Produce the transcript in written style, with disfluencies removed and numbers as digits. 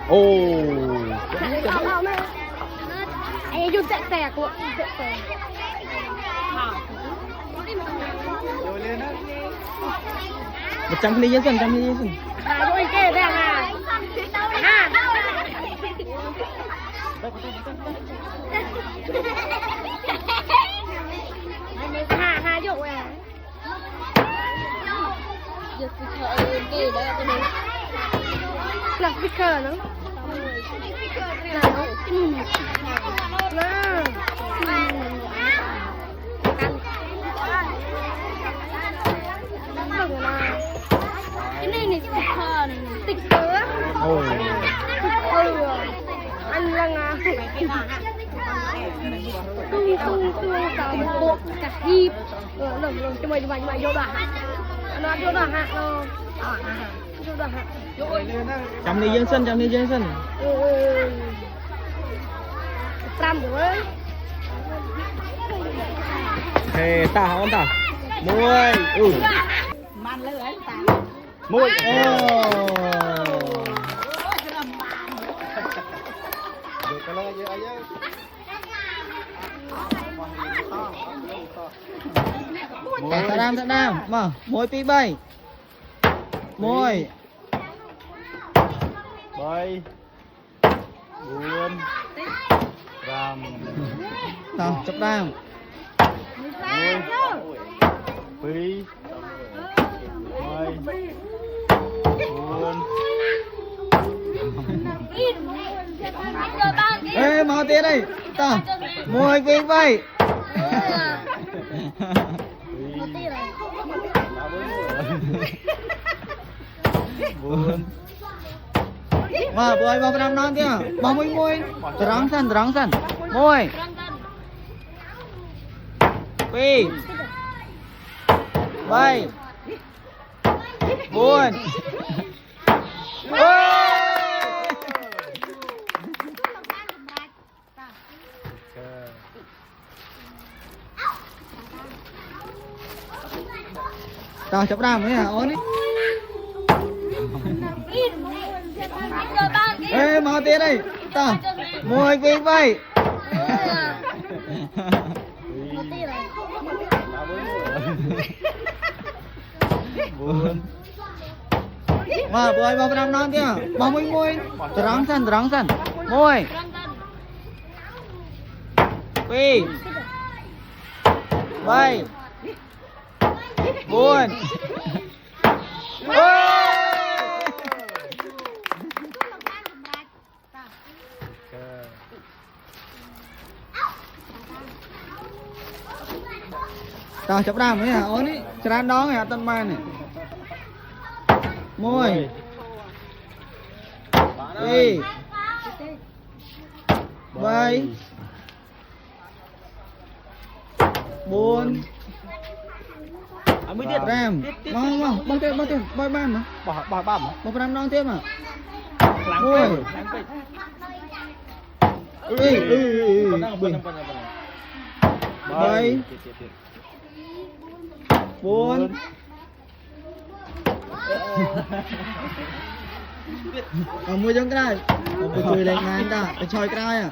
Ồ. Anh dùng tẹt tẹt của tẹt tẹt. Một trăm ly dân, trăm ly dân. À, vô anh kê đây à. À. Hà dụng à. Giật speaker kê đây cái này. Là speaker nữa. Là nó. Nó. Cái này này sticker này, sticker á. Ồ. Sticker anh rằng à tung cả bộ cả hiệp lồng cho mày vô đoạn nó vô đoạn hạt nó vô đoạn hạt Trăm ly dân sân, trăm ly dân sân. trăm rồi Hề ta hả ta? Môi. Ừ. Môi. Thật đam, mà môi pi bay. Môi. Bay. Buồn. Ram. Tao chấp đam. Môi. Pi. Môi. Buồn. Ê, mau tiền đây. Ta. Môi pi bay. Buồn. Wah, boy mau pernah nonton ya? Mau môi. Terang san. Môi. Pi. Bay. Buồn. Tao chấp đam đấy hả? Ôn đi. Ê, mau tiền đây. Tao. Môi pi bay. Buồn. Wah, boy mau pernah nonton ya? Mau môi. Terang san. Môi. Pi. Bay. Buồn. Tao chấp đam đấy hả? Ôn đi. Tràn đó hả? Tân man này. Môi. Pi. Bay. Buồn. Ram. Mau. Bang tiền. Bay bam hả? Bỏ bam hả? Một ram non tiếp hả? Môi. Bay. Buồn. Mua trong cái này. Tôi chui lên ngàn ta. Tôi chơi cái này à.